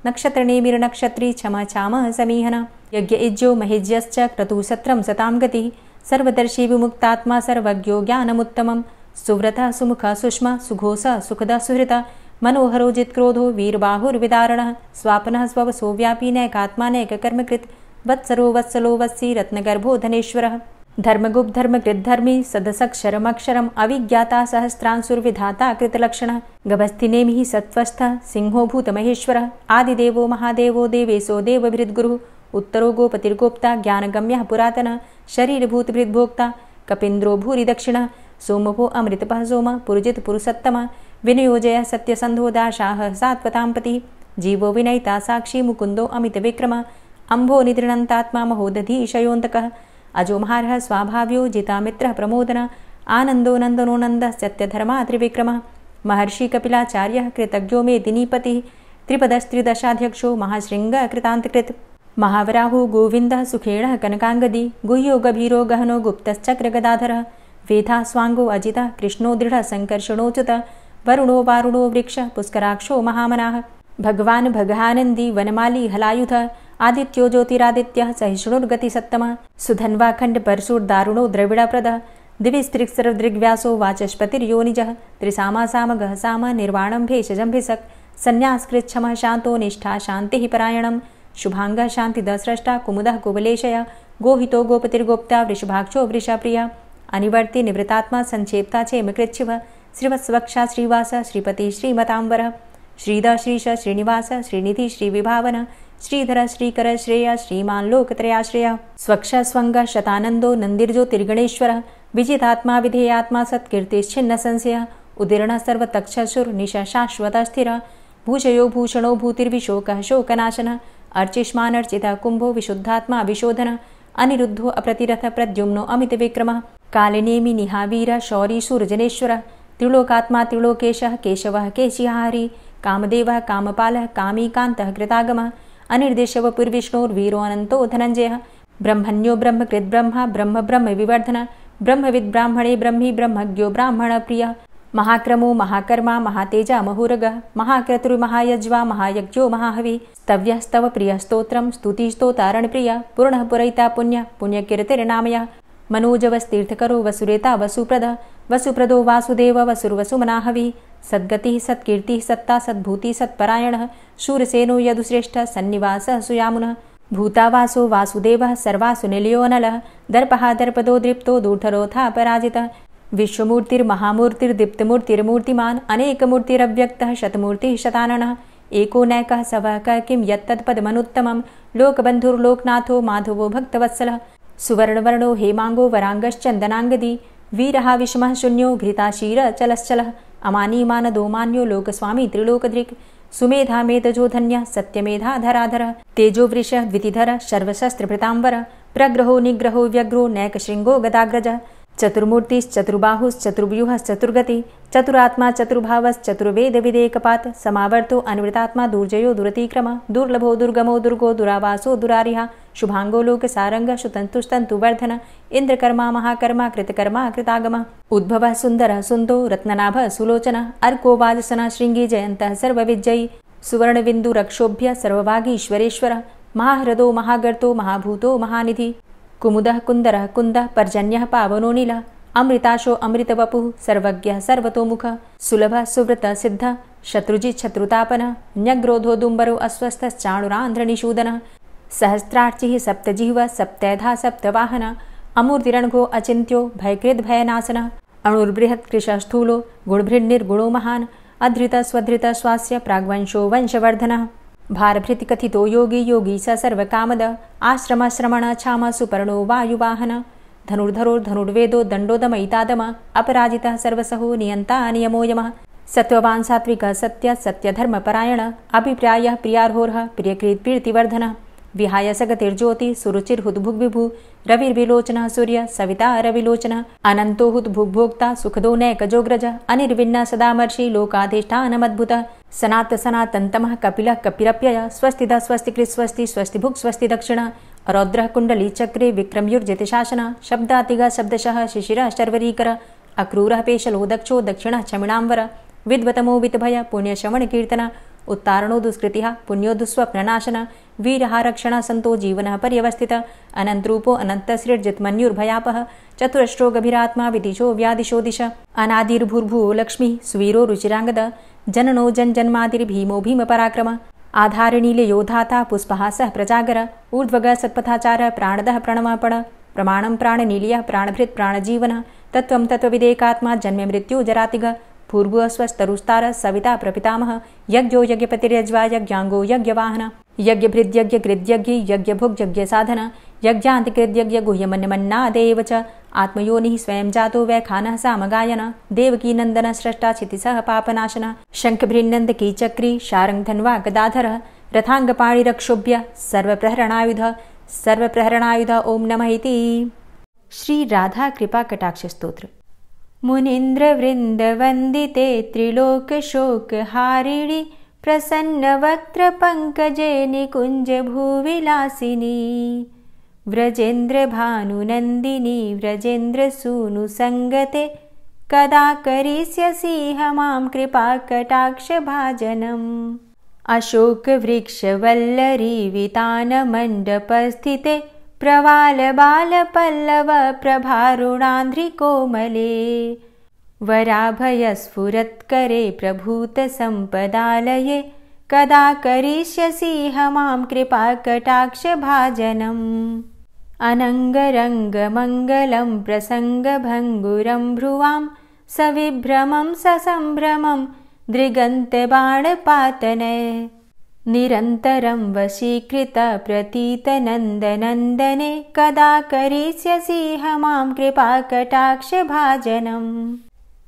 नक्षत्रनेमिर्नक्षत्री क्षमा चामः समीहनः यज्ञ इज्जो महिज्यश्च क्रतुसत्रं सतां गतिः सर्वदर्शी विमुक्तात्मा सर्वज्ञो ज्ञानमुत्तमं सुव्रतः सुमुखः सुष्मा सुघोषः सुखदः सुहृतः मनोहरो जित्क्रोधो वीरबाहुर्विदारणः स्वापनः स्ववसो व्यापी नैकात्मा नैककर्मकृत् वत्सरो वत्सलो वत्सी रत्नगर्भो धनेश्वरः धर्मगुप्त धर्मकृद्धर्मी सदसक्षरमक्षरम् अविज्ञाता सहस्रांशुर्विधाता कृतलक्षणः गभस्तिनेमिः सत्त्वस्थः सिंहो भूतमहेश्वरः आदिदेवो महादेवो देवेशो देवभृद्गुरुः उत्तरो गोपतिर्गोप्ता ज्ञानगम्यः पुरातनः शरीरभूतभृद्भोक्ता कपीन्द्रो भूरि दक्षिणः सोमभो अमृतपः सोमः पुरुजित पुरुषोत्तमः विनियोजयः सत्यसन्धो दाशाः सात्वतांपतिः जीवो विनयिता साक्षी मुकुन्दो अमितविक्रमः अम्भो निद्रणन्तात्मा महोदधीशयोऽन्तकः अजो महार्हः स्वाभाव्यो जितामित्रः प्रमोदन आनन्दो नन्दनो नन्दः सत्यधर्मा त्रिविक्रमः महर्षि कपिलाचार्यः कृतज्ञो मेदिनीपतिः त्रिपदस्त्रिदशाध्यक्षो महाशृङ्गः कृतान्तकृत् महावराहो गोविन्दः सुखेणः कनकाङ्गदी गुह्यो गभीरो गहनो गुप्तश्चक्रगदाधरः वेधा स्वाङ्गो अजितः कृष्णो दृढः सङ्कर्षणोच्युतः वरुणो वारुणो वृक्षः पुष्कराक्षो महामनाः भगवान् भगानन्दी वनमाली हलायुधः आदित्यो ज्योतिरादित्यः सहिष्णुर्गतिसत्तमः सुधन्वाखण्ड परशुर्दारुणो द्रविडप्रदः दिविस्त्रिक्सर्वदृग्व्यासो वाचस्पतिर्योनिजः त्रिसामासामगः साम निर्वाणं भेषजम्भिषक् सन्न्यासकृच्छमः शान्तो निष्ठा शान्तिः परायणं शुभाङ्गः शान्तिदस्रष्टा कुमुदः कुवलेशय गोहितो गोपतिर्गोप्ता वृषभाक्षो वृषप्रियः अनिवर्ति निवृतात्मा संक्षेप्ता चेमकृच्छिवः श्रीवत्सवक्षा श्रीवास श्रीपति श्रीमतांबरः श्रीद श्रीश श्रीनिवास श्रीनिधि श्रीविभावन श्रीधर श्रीकर श्रेय श्रीमान् लोकत्रयाश्रयः स्वक्ष स्वङ्ग शतानन्दो नन्दिर्ज्योतिर्गणेश्वरः विजितात्मा विधेयात्मा सत्कीर्तिश्छिन्न संशयः उदीर्णः सर्वतक्षसुर्निश शाश्वतः स्थिरः भूषयो भूषणो भूतिर्विशोकः शोकनाशनः अर्चिष्मानर्चितः कुम्भो विशुद्धात्मा विशोधनः अनिरुद्धो अप्रतिरथ प्रद्युम्नो अमितविक्रमः कालिनेमि निहावीरः शौरी शूरजनेश्वरः त्रिलोकात्मा त्रिलोकेशः केशवः केशिहारी कामदेवः कामपालः कामीकान्तः कृतागमः अनिर्देशवपुर्विष्णोर्वीरो अनन्तो धनञ्जयः ब्रह्मण्यो ब्रह्मकृत् ब्रह्मा ब्रह्म ब्रह्म विवर्धनः ब्रह्मविद् ब्राह्मणे ब्रह्मी ब्रह्मज्ञो ब्राह्मणप्रियः महाक्रमो महाकर्मा महातेजा महोरगः महाक्रतुर्महायज्वा महायज्ञो महाहविः स्तव्यः स्तव प्रियः स्तोत्रं स्तुतिस्तोतारणप्रियः पूर्णः पुरैता पुण्यः पुण्यकीर्तिर्नामयः मनोजवस्तीर्थकरो वसुरेता वसुप्रदः वसुप्रदो वासुदेव वसुर्वसुमनाहविः सद्गतिः सत्कीर्तिः सत्ता सद्भूतिः सत्परायणः शूरसेनो यदुश्रेष्ठः सन्निवासः सुयामुनः भूतावासो वासुदेवः सर्वासु निलयोऽनलः दर्पः दर्पदो दृप्तो दूर्धरोऽथा पराजितः विश्वमूर्तिर्महामूर्तिर्दीप्तमूर्तिर्मूर्तिमान् अनेकमूर्तिरव्यक्तः शतमूर्तिः शताननः एको नैकः सवः क किं यत्तत्पदमनुत्तमं लोकबन्धुर्लोकनाथो माधवो भक्तवत्सलः सुवर्णवर्णो हेमाङ्गो वराङ्गश्चन्दनाङ्गदी वीरः विषमः शून्यो घृताशीरचलश्चलः अमानीमानदोमान्यो लोकस्वामी त्रिलोकधृक् सुमेधा मेधजो धन्यः सत्यमेधाधराधरः तेजोवृषः द्वितिधरः सर्वशस्त्रभृताम्बरः प्रग्रहो निग्रहो व्यग्रो नैकशृङ्गो गदाग्रजः चतुर्मूर्तिश्चतुर्बाहुश्चतुर्व्यूहश्चतुर्गति चतुरात्मा चतुर्भावश्चतुर्वेदविदेकपात् समावर्तो अन्वृतात्मा दुर्जयो दुरतिक्रमः दुर्लभो दुर्गमो दुर्गो दुरावासो दुरारिहा शुभांगो लोकसारङ्गः सुतन्तुस्तन्तुवर्धन इन्द्रकर्मा महाकर्मा कृतकर्मा कृतागमः उद्भवः सुन्दरः सुन्दो रत्ननाभः सुलोचनः अर्को वाजसनः शृङ्गी जयन्तः सर्वविजयी सुवर्णबिन्दुरक्षोभ्य सर्वभागीश्वरेश्वरः महाह्रदो महागर्तो महाभूतो महानिधि कुमुदः कुन्दरः कुन्दः पर्जन्यः पावनो नीलः अमृताशो अमृतवपुः सर्वज्ञः सर्वतोमुखः सुलभः सुव्रतः सिद्धः शत्रुजित् शत्रुतापनः न्यग्रोधो दुम्बरो अस्वस्थश्चाणुरान्ध्रनिषूदनः सहस्रार्चिः सप्तजिह्वः सप्तैधा सप्तवाहनः अमूर्तिरणघो अचिन्त्यो भयकृद्भयनाशनः अणुर्बृहत्कृशः स्थूलो गुणभृन्निर्गुणो महान् अधृतः स्वधृतः स्वास्य प्राग्वंशो वंशवर्धनः भारभृतिकथितो योगी योगी स सर्वकामदः आश्रमश्रमणः क्षामः सुपर्णो वायुवाहनः धनुर्धरोर्धनुर्वेदो दण्डोदमयितादमः अपराजितः सर्वसहो नियन्ता नियमो यमः सत्त्ववान् सात्विकः सत्यः सत्यधर्मपरायणः अभिप्रायः प्रियार्होरः प्रियकृत्प्रीतिवर्धनः विहाय सगतिर्ज्योति सुरुचिर्हुद्भुग्विभु रविर्विलोचनः सूर्य सविता रविलोचनः अनन्तो हुद्भुग्भोक्ता सुखदो नैकजोग्रजः अनिर्विण्णः सदामर्षि लोकाधिष्ठानमद्भुतः सनात सनातन्तमः कपिलः कपिरप्ययः स्वस्तिदः स्वस्तिकृत् स्वस्ति स्वस्तिभुक् स्वस्ति दक्षिणः रौद्रः कुण्डली चक्रे विक्रमयुर्जितशासनः शब्दातिगः शब्दशः शिशिरः शर्वरीकरः अक्रूरः पेशलो दक्षो दक्षिणः क्षमिणाम्बरः विद्वतमो वितभय पुण्यश्रवणकीर्तनः उत्तारणो दुष्कृतिः पुण्यो दुःस्वप्ननाशनः वीरः रक्षणः सन्तो जीवनः पर्यवस्थितः अनन्तरूपो अनन्तसृर्जितमन्युर्भयापः चतुरश्रो गभीरात्मा विदिशो व्यादिशो दिश अनादिर्भूर्भुवो लक्ष्मीः सुवीरो रुचिराङ्गदः जननो जन्मादिर्भीमो भीमपराक्रमः आधारनीलयोधाता पुष्पहासः प्रजागर ऊर्ध्वगः सत्पथाचारः प्राणदः प्रणमापण प्रमाणं प्राणनीलयः प्राणभृत् प्राणजीवनः तत्त्वं तत्त्वविदेकात्मा जन्म मृत्यु जरातिगः भूर्भुवः स्वस्तरुस्तारः सविता प्रपितामहः यज्ञो यज्ञपतिर्यज्वा यज्ञाङ्गो यज्ञवाहनः यज्ञभृद्यज्ञकृद्यज्ञ यज्ञभुग्यज्ञसाधन यज्ञान्तिकृद्यज्ञ गुह्यमन्यमन्नादेव च आत्मयोनिः स्वयं जातो वैखानः सामगायनः देवकीनन्दनः स्रष्टा क्षितिसः पापनाशनः शङ्खभृन्नन्दकी चक्री शारङ्गधन्वा गदाधरः रथाङ्गपाणिरक्षोभ्य सर्वप्रहरणायुध ओम नमः इति। श्री राधा कृपा कटाक्ष स्तोत्र। मुनीन्द्रवृन्दवन्दिते त्रिलोकशोकहारिणि प्रसन्नवक्त्रपङ्कजे निकुञ्जभूविलासिनी व्रजेन्द्रभानुनन्दिनी व्रजेन्द्रसूनुसङ्गते कदा करिष्यसीह मां कृपाकटाक्षभाजनम् अशोकवृक्षवल्लरी वितानमण्डपस्थिते प्रवालबालपल्लव प्रभारुणान्ध्रिकोमले वराभयस्फुरत्करे प्रभूतसम्पदालये कदा करिष्यसीह मां कृपाकटाक्षभाजनम् अनङ्गरङ्गमङ्गलं प्रसङ्गभङ्गुरं भ्रुवां सविभ्रमं ससम्भ्रमं दृगन्तबाणपातने निरन्तरं वशीकृत प्रतीतनन्दनन्दने कदा करिष्यसीह मां कृपाकटाक्षभाजनम्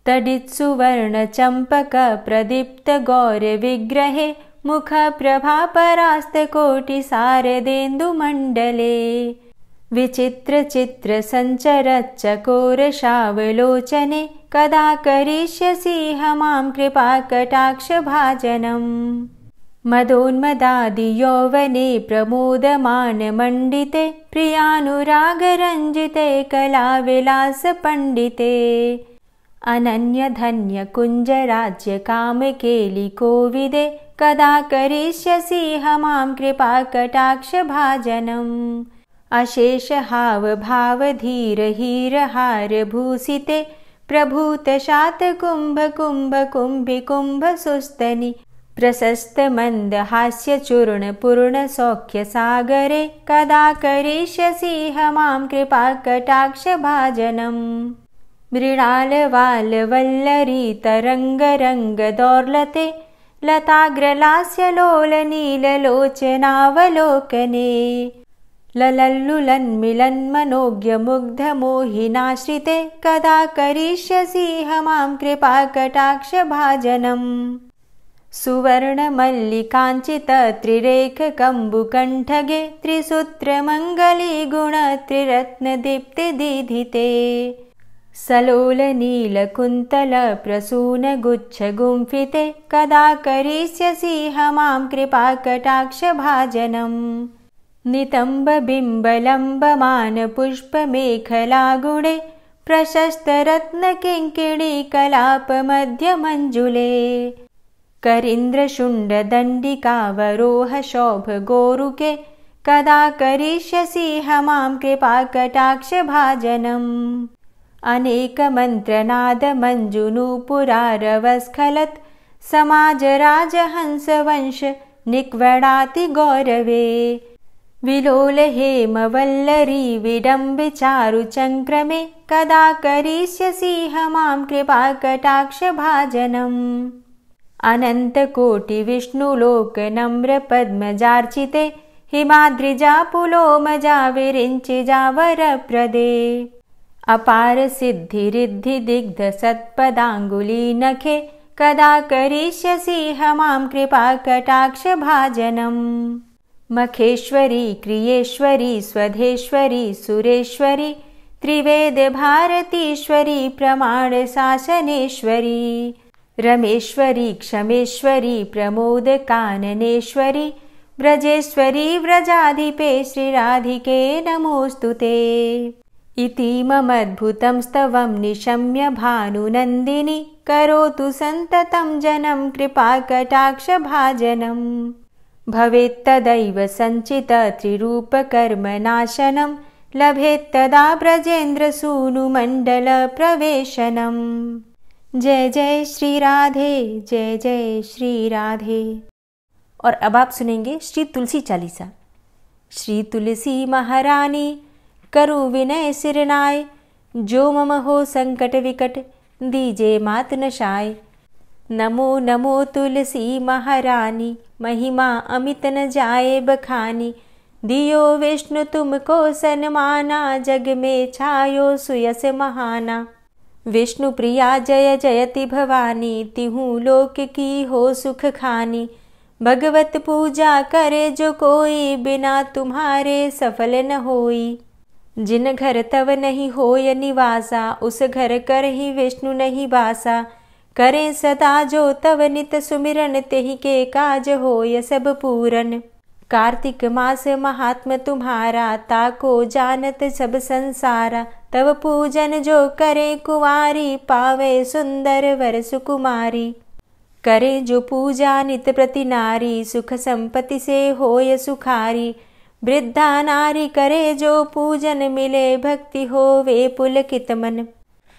तडित्सुवर्ण चंपक प्रदीप्त गौर विग्रहे मुख प्रभा परास्त कोटि सारदेन्दु मंडले विचित्र चित्र संचरच्चकोर शावलोचने कदा करिष्यसि मां कृपा कटाक्ष भाजनम् मदोन्मदादि यौवने प्रमोदमान मंडिते प्रियानुराग रंजिते कलाविलास पंडिते अनन्य धन्य कुंज राज्य काम केलि कोविदे कदा करिष्यसि मां कृपा कटाक्ष भाजनम् अशेष हाव भाव धीर हीर हार भूषिते प्रभूत शात कुंभ कुंभ कुंभि कुंभ सुस्तनि प्रशस्त मंद हास्य चूर्ण पूर्ण सौख्य सागरे कदा करिष्यसि मां कृपा कटाक्ष भाजनम् मृणाल वाल वल्लरी तरंग रंग दौर्लते लताग्रलास्य लोल नील लोचनावलोकने ललल्लुलन्मिलन्मनोज्ञ मुग्ध मोहिनाश्रिते कदा करिष्यसि मां कृपा कटाक्ष भाजनम् सुवर्ण मल्लिकांचित त्रिरेख कंबुकंठगे त्रिसूत्र मंगली गुण त्रिरत्न दीप्ति दीधिते सलोल नील कुंतल प्रसून गुच्छ गुंफिते कदा करिष्यसि मां कृपा कटाक्ष भाजनम् नितंब बिंब लंबमान पुष्प मेखला गुणे प्रशस्त रत्न किंकिणी कलाप मध्य मंजुले करींद्र शुंड दंडिकावरोह शोभ गोरुके कदा करिष्यसि मां कृपा कटाक्ष भाजनम् अनेक मंत्रनाद मंजुनूपुरारवस्खलत् समाज राजहंस वंश निक्वडाति गौरवे विलोल हेम वल्लरी विडम्बि चारु चंक्रमे कदा करिष्यसि मां कृपा कटाक्ष भाजनम् अनंत कोटि विष्णुलोक नम्र पद्मजार्चिते हिमाद्रिजा पुलोमजा विरिंचिजा वरप्रदे अपार सिद्धि रिद्धि दिग्ध सत्पदांगुली नखे कदा करिष्यसि मां कृपा कटाक्ष भाजनम् मखेश्वरी क्रियेश्वरी स्वधेश्वरी सुरेश्वरी त्रिवेद भारतीश्वरी प्रमाण शासनेश्वरी रमेश्वरी क्षमेश्वरी प्रमोद काननेश्वरी ब्रजेश्वरी व्रजाधिपे श्रीराधिके नमोस्तुते इतीममद्भुतं स्तवं निशम्य भानुनन्दिनी करोतु सन्ततं जनं कृपा कटाक्ष भाजनम् भवेत्तदैव संचित त्रिरूप कर्म नाशनं लभेत्तदा ब्रजेन्द्र सूनु मंडल प्रवेशनम्। जय जय श्री राधे, जय जय श्री राधे। और अब आप सुनेंगे श्री तुलसी चालीसा। श्री तुलसी महारानी करु विनय सिरनाय, जो मम हो संकट विकट दीजे मात नशाय। नमो नमो तुलसी महारानी, महिमा अमित न जाए बखानी। दियो विष्णु तुमको सन्माना, जग में छायो सुयस महाना। विष्णु प्रिया जय जयति भवानी, तिहु लोक की हो सुख खानी। भगवत पूजा करे जो कोई, बिना तुम्हारे सफल न होई। जिन घर तव नहीं होय निवासा, उस घर कर ही विष्णु नहीं बासा। करें सदा जो तव नित सुमिरन, तेहि के काज होय सब पूरन। कार्तिक मास महात्म तुम्हारा, ताको जानत सब संसारा। तव पूजन जो करे कुंवारी, पावे सुंदर वर सुकुमारी। करे जो पूजा नित प्रति नारी, सुख संपत्ति से होय सुखारी। वृद्धा नारी करे जो पूजन, मिले भक्ति होवे पुलकित मन।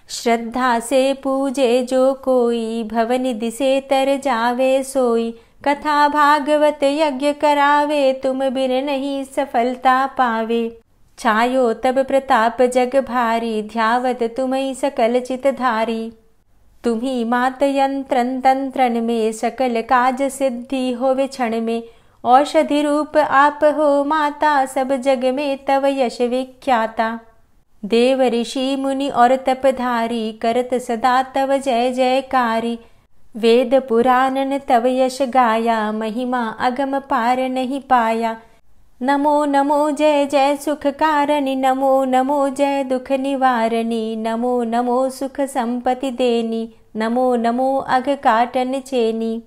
श्रद्धा से पूजे जो कोई, भवनिधि से तर जावे सोई। कथा भागवत यज्ञ करावे, तुम बिन नहीं सफलता पावे। छायो तब प्रताप जग भारी, ध्यावत तुम्हीं सकल चित धारी। तुम्ही मात यंत्रन तंत्रन में, सकल काज सिद्धि होवे क्षण में। औषधि रूप आप हो माता, सब जग में तव यश विख्याता। देव ऋषि मुनि और तपधारी करत सदा तव जय जयकारी। वेद पुराणन तव यश गाया महिमा अगम पार नहीं पाया। नमो नमो जय जय सुख कारणी नमो नमो जय दुख निवारणी। नमो नमो सुख संपत्ति देनी नमो नमो अघ काटन चेनी।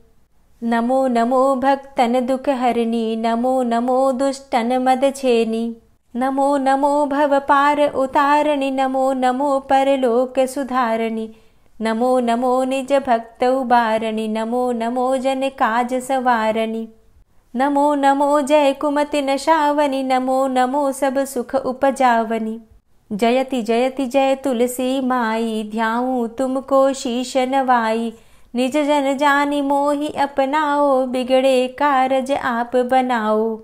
नमो नमो भक्तन दुख हरणी नमो नमो दुष्टन मद छेनी। नमो नमो भव पार उतारणी नमो नमो परलोक सुधारणी। नमो नमो निज भक्त उबारणी नमो नमो जन काज सवारणी। नमो नमो जय कुमति नशावनी नमो नमो सब सुख उपजावनी। जयति जयति जय तुलसी माई ध्याऊं तुमको शीश नवाई। निज जन जानी मोहि अपनाओ बिगड़े कारज आप बनाओ।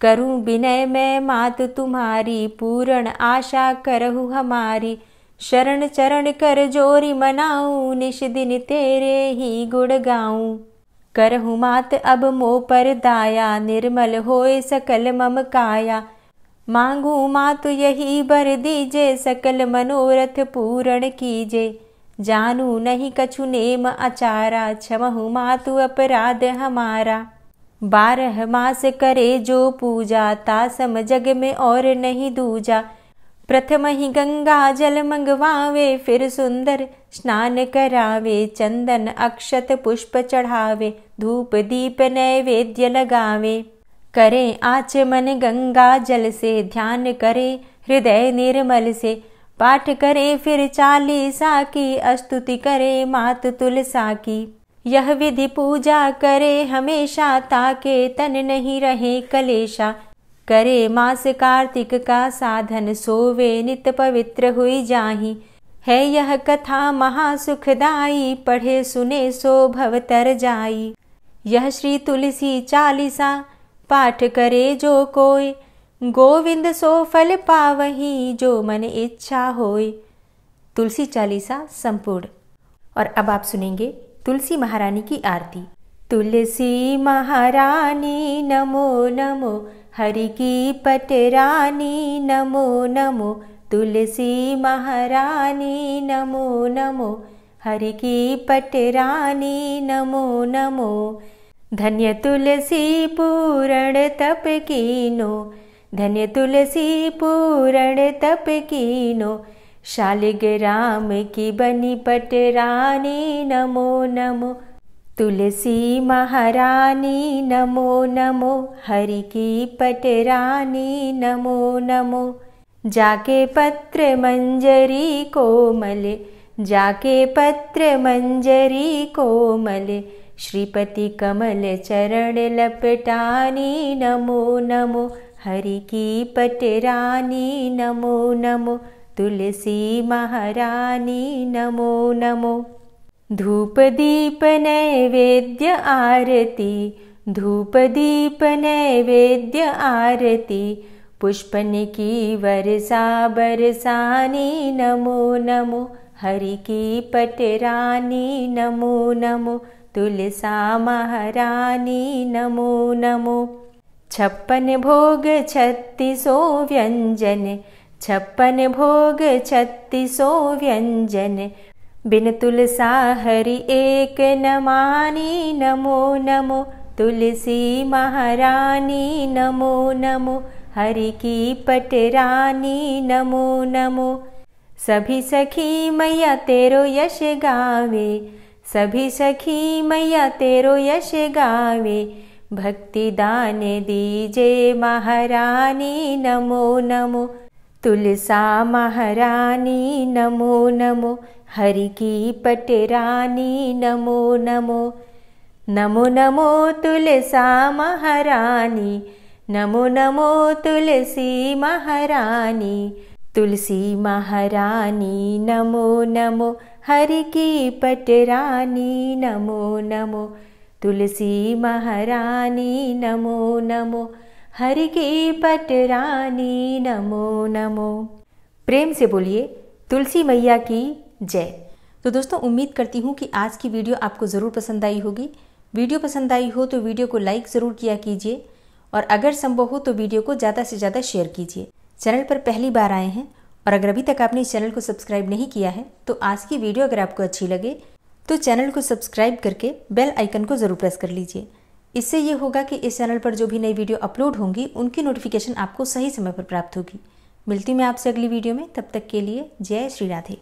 करूं विनय मैं मात तुम्हारी पूर्ण आशा करहु हमारी। शरण चरण कर जोरी मनाऊं निश दिन तेरे ही गुण गाऊं। करहु मात अब मोह पर दाया निर्मल होए सकल मम काया। मांगू मातु यही बर दीजे सकल मनोरथ पूर्ण कीजे। जानू नहीं कछु नेम आचारा क्षमहु मातु अपराध हमारा। 12 मास करे जो पूजा तासम जग में और नहीं दूजा। प्रथम ही गंगा जल मंगवावे फिर सुंदर स्नान करावे। चंदन अक्षत पुष्प चढ़ावे धूप दीप नैवेद्य लगावे। करें आचमन गंगा जल से ध्यान करे हृदय निर्मल से। पाठ करे फिर 40 की स्तुति करे मात तुलसा की। यह विधि पूजा करे हमेशा ताके तन नहीं रहे कलेशा। करे मास कार्तिक का साधन सोवे नित पवित्र हुई जाहि। है यह कथा महासुखदाई पढ़े सुने सो भवतर जाई। यह श्री तुलसी 40 पाठ करे जो कोय। गोविंद सो फल पावही जो मन इच्छा होय। तुलसी 40 संपूर्ण। और अब आप सुनेंगे तुलसी महारानी की आरती। तुलसी महारानी नमो नमो हरि की पटरानी नमो नमो। तुलसी महारानी नमो नमो हरि की पटरानी नमो नमो। धन्य तुलसी पूर्ण तप कीनो धन्य तुलसी पूर्ण तप कीनो। शालिग्राम की बनी पटरानी नमो नमो। तुलसी महारानी नमो नमो हरि की पटरानी नमो नमो। जाके पत्र मंजरी कोमल जाके पत्र मंजरी कोमल। श्रीपति कमल चरण लपटानी नमो नमो हरि की पटरानी नमो नमो। तुलसी महारानी नमो नमो। धूप दीप नैवेद्य आरती धूप दीप नैवेद्य आरती। पुष्पन की वर्षा बरसानी नमो नमो हरि की पटरानी नमो नमो। तुलसा महारानी नमो नमो। 56 भोग 36 व्यंजन 56 भोग 36 व्यंजन। बिन तुलसा हरि एक न मानी नमो नमो। तुलसी महारानी नमो नमो हरि की पटरानी नमो नमो। सभी सखी मैया तेरो यश गावे सभी सखी मैया तेरो यश गावे। भक्ति दान दीजे महारानी नमो नमो। तुलसा महारानी नमो नमो हरि की पटरानी नमो नमो। नमो नमो तुलसा महारानी नमो नमो तुलसी महारानी। तुलसी महारानी नमो नमो हरि की पटरानी नमो नमो। तुलसी महारानी नमो नमो हरि की पटरानी नमो नमो। प्रेम से बोलिए तुलसी मैया की जय। तो दोस्तों, उम्मीद करती हूँ कि आज की वीडियो आपको ज़रूर पसंद आई होगी। वीडियो पसंद आई हो तो वीडियो को लाइक ज़रूर किया कीजिए और अगर संभव हो तो वीडियो को ज़्यादा से ज़्यादा शेयर कीजिए। चैनल पर पहली बार आए हैं और अगर अभी तक आपने इस चैनल को सब्सक्राइब नहीं किया है तो आज की वीडियो अगर आपको अच्छी लगे तो चैनल को सब्सक्राइब करके बेल आइकन को ज़रूर प्रेस कर लीजिए। इससे ये होगा कि इस चैनल पर जो भी नई वीडियो अपलोड होंगी उनकी नोटिफिकेशन आपको सही समय पर प्राप्त होगी। मिलती मैं आपसे अगली वीडियो में, तब तक के लिए जय श्री राधे।